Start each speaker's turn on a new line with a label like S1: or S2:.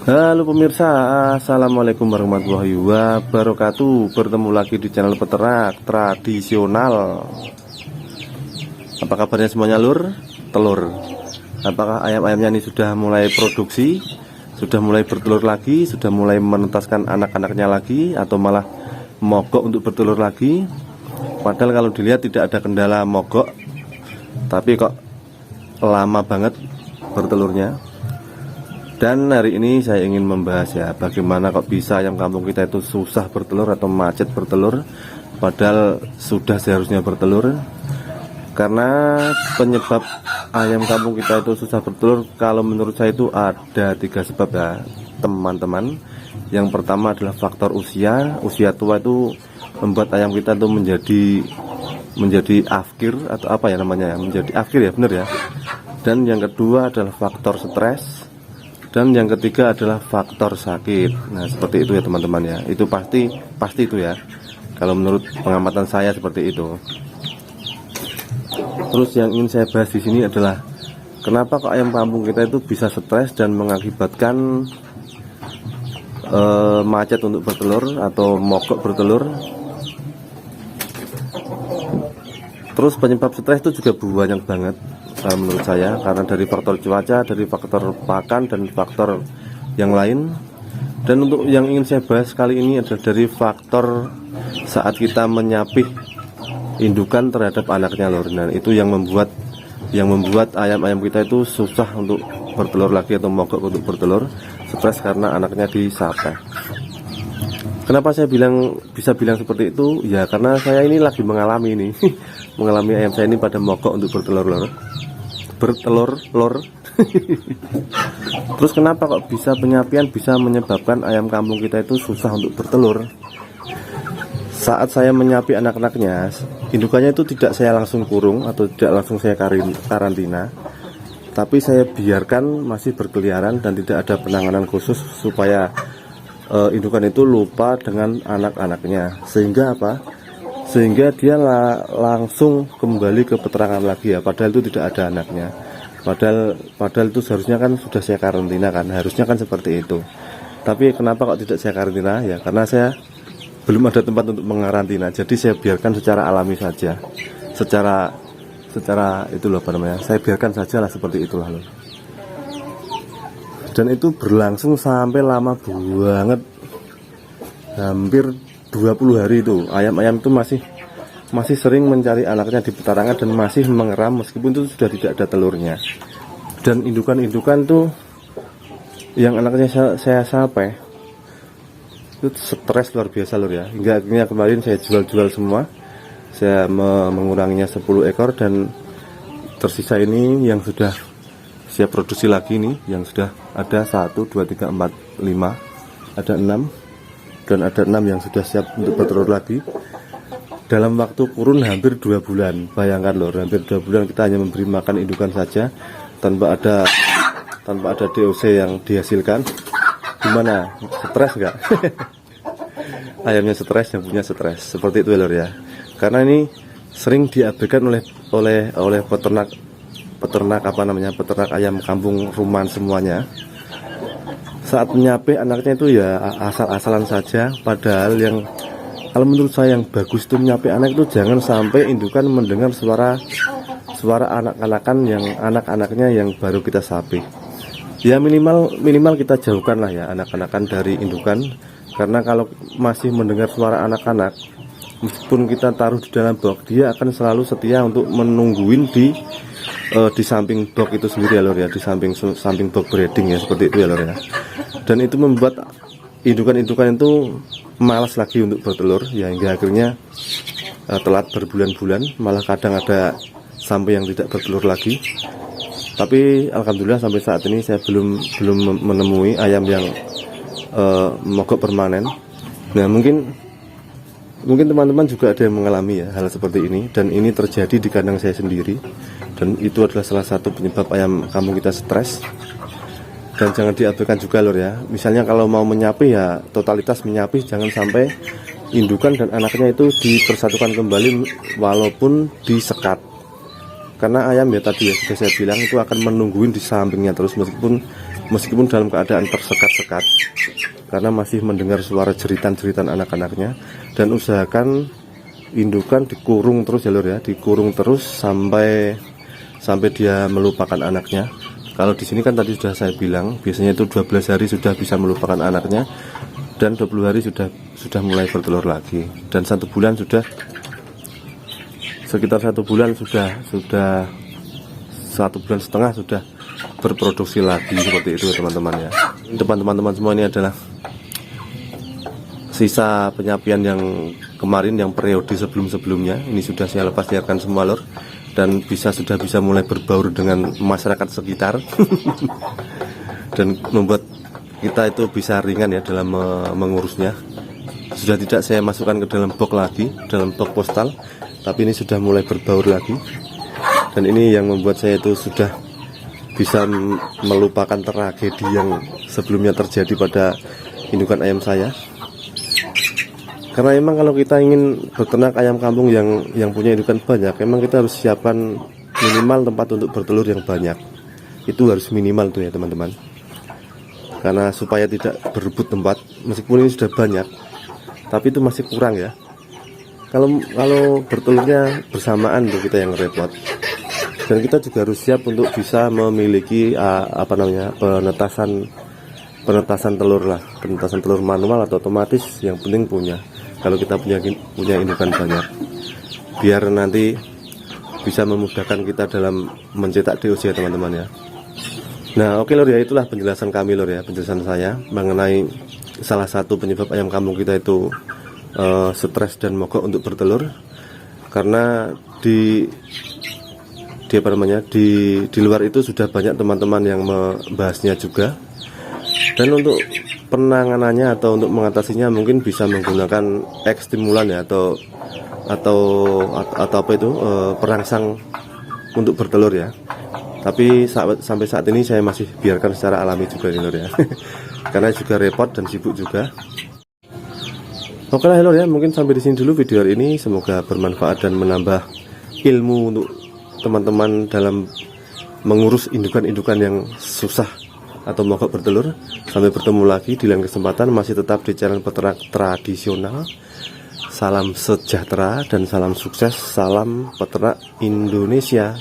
S1: Halo pemirsa, assalamualaikum warahmatullahi wabarakatuh. Bertemu lagi di channel peternak tradisional. Apa kabarnya semuanya lur? Telur. Apakah ayam-ayamnya ini sudah mulai produksi? Sudah mulai bertelur lagi? Sudah mulai menetaskan anak-anaknya lagi? Atau malah mogok untuk bertelur lagi? Padahal kalau dilihat tidak ada kendala mogok, tapi kok lama banget bertelurnya. Dan hari ini saya ingin membahas ya, bagaimana kok bisa ayam kampung kita itu susah bertelur atau macet bertelur, padahal sudah seharusnya bertelur. Karena penyebab ayam kampung kita itu susah bertelur, kalau menurut saya itu ada 3 sebab ya teman-teman. Yang pertama adalah faktor usia. Usia tua itu membuat ayam kita itu menjadi afkir atau apa ya namanya ya, menjadi afkir ya, bener ya. Dan yang kedua adalah faktor stres. Dan yang ketiga adalah faktor sakit. Nah seperti itu ya teman-teman ya. Itu pasti itu ya. Kalau menurut pengamatan saya seperti itu. Terus yang ingin saya bahas di sini adalah kenapa kok ayam kampung kita itu bisa stres dan mengakibatkan macet untuk bertelur atau mogok bertelur. Terus penyebab stres itu juga banyak banget menurut saya, karena dari faktor cuaca, dari faktor pakan, dan faktor yang lain. Dan untuk yang ingin saya bahas kali ini adalah dari faktor saat kita menyapih indukan terhadap anaknya lor. Nah itu yang membuat ayam-ayam kita itu susah untuk bertelur lagi atau mogok untuk bertelur, stres karena anaknya disapeh. Kenapa saya bisa bilang seperti itu? Ya karena saya ini lagi mengalami ini mengalami ayam saya ini pada mogok untuk bertelur lor. Terus kenapa kok bisa penyapian bisa menyebabkan ayam kampung kita itu susah untuk bertelur? Saat saya menyapi anak-anaknya, indukannya itu tidak saya langsung kurung atau tidak langsung saya karantina, tapi saya biarkan masih berkeliaran dan tidak ada penanganan khusus supaya indukan itu lupa dengan anak-anaknya. Sehingga apa? Sehingga dia langsung kembali ke peterangan lagi ya, padahal itu tidak ada anaknya. Padahal itu seharusnya kan sudah saya karantina kan, harusnya kan seperti itu. Tapi kenapa kok tidak saya karantina? Ya karena saya belum ada tempat untuk mengarantina, jadi saya biarkan secara alami saja, secara itu loh apa namanya, saya biarkan saja lah seperti itulah loh. Dan itu berlangsung sampai lama banget, hampir 20 hari itu ayam-ayam itu masih sering mencari anaknya di petarangan dan masih mengeram meskipun itu sudah tidak ada telurnya. Dan indukan-indukan tuh yang anaknya saya sampai itu stres luar biasa lur ya, hingga akhirnya kemarin saya jual semua. Saya menguranginya 10 ekor dan tersisa ini yang sudah siap produksi lagi nih, yang sudah ada 1, 2, 3, 4, 5, ada 6. Dan ada 6 yang sudah siap untuk bertelur lagi dalam waktu kurun hampir 2 bulan. Bayangkan lor, hampir 2 bulan kita hanya memberi makan indukan saja tanpa ada DOC yang dihasilkan. Gimana? Stres nggak? Ayamnya stres, yang punya stres. Seperti itu lor ya. Karena ini sering diabaikan oleh peternak ayam kampung rumahan semuanya. Saat menyapih anaknya itu ya asal-asalan saja, padahal yang kalau menurut saya yang bagus itu menyapih anak itu jangan sampai indukan mendengar suara anak-anaknya yang baru kita sapih. Ya minimal kita jauhkan lah ya anak-anakan dari indukan, karena kalau masih mendengar suara anak-anak, meskipun kita taruh di dalam box, dia akan selalu setia untuk menungguin di samping box itu sendiri ya lor ya, di samping box breeding ya, seperti itu ya lor ya. Dan itu membuat indukan-indukan itu malas lagi untuk bertelur ya, hingga akhirnya telat berbulan-bulan, malah kadang ada sampai yang tidak bertelur lagi. Tapi alhamdulillah sampai saat ini saya belum menemui ayam yang mogok permanen. Nah mungkin teman-teman juga ada yang mengalami ya hal seperti ini, dan ini terjadi di kandang saya sendiri, dan itu adalah salah satu penyebab ayam kampung kita stres. Dan jangan diabaikan juga lor ya, misalnya kalau mau menyapih ya totalitas menyapih, jangan sampai indukan dan anaknya itu dipersatukan kembali walaupun disekat. Karena ayam ya tadi ya sudah saya bilang itu akan menungguin di sampingnya terus, meskipun meskipun dalam keadaan tersekat-sekat karena masih mendengar suara jeritan-jeritan anak-anaknya. Dan usahakan indukan dikurung terus ya lur ya, dikurung terus sampai dia melupakan anaknya. Kalau di sini kan tadi sudah saya bilang biasanya itu 12 hari sudah bisa melupakan anaknya, dan 20 hari sudah mulai bertelur lagi, dan 1 bulan sudah, sekitar 1 bulan sudah 1 bulan setengah sudah berproduksi lagi seperti itu teman-teman ya. Teman-teman semua, ini adalah sisa penyapian yang kemarin, yang periode sebelum-sebelumnya. Ini sudah saya lepas liarkan semua lor, dan sudah bisa mulai berbaur dengan masyarakat sekitar dan membuat kita itu bisa ringan ya dalam mengurusnya. Sudah tidak saya masukkan ke dalam box lagi, dalam box postal, tapi ini sudah mulai berbaur lagi. Dan ini yang membuat saya itu sudah bisa melupakan tragedi yang sebelumnya terjadi pada indukan ayam saya. Karena emang kalau kita ingin beternak ayam kampung yang punya indukan banyak, emang kita harus siapkan minimal tempat untuk bertelur yang banyak. Itu harus minimal tuh ya teman-teman. Karena supaya tidak berebut tempat, meskipun ini sudah banyak, tapi itu masih kurang ya. Kalau bertelurnya bersamaan tuh kita yang repot. Dan kita juga harus siap untuk bisa memiliki penetasan telur lah, penetasan telur manual atau otomatis, yang penting punya. Kalau kita punya indukan banyak, biar nanti bisa memudahkan kita dalam mencetak DOC ya teman-teman ya. Nah oke lor ya, itulah penjelasan kami lor ya, penjelasan saya mengenai salah satu penyebab ayam kampung kita itu stres dan mogok untuk bertelur. Karena di luar itu sudah banyak teman-teman yang membahasnya juga. Dan untuk penanganannya atau untuk mengatasinya mungkin bisa menggunakan stimulan ya, atau apa itu, perangsang untuk bertelur ya. Tapi sampai saat ini saya masih biarkan secara alami juga nih lor ya. Karena juga repot dan sibuk juga. Oke lah lor ya, mungkin sampai di sini dulu video hari ini. Semoga bermanfaat dan menambah ilmu untuk teman-teman dalam mengurus indukan-indukan yang susah atau mogok bertelur. Sampai bertemu lagi di lain kesempatan, masih tetap di channel peternak tradisional. Salam sejahtera dan salam sukses, salam peternak Indonesia.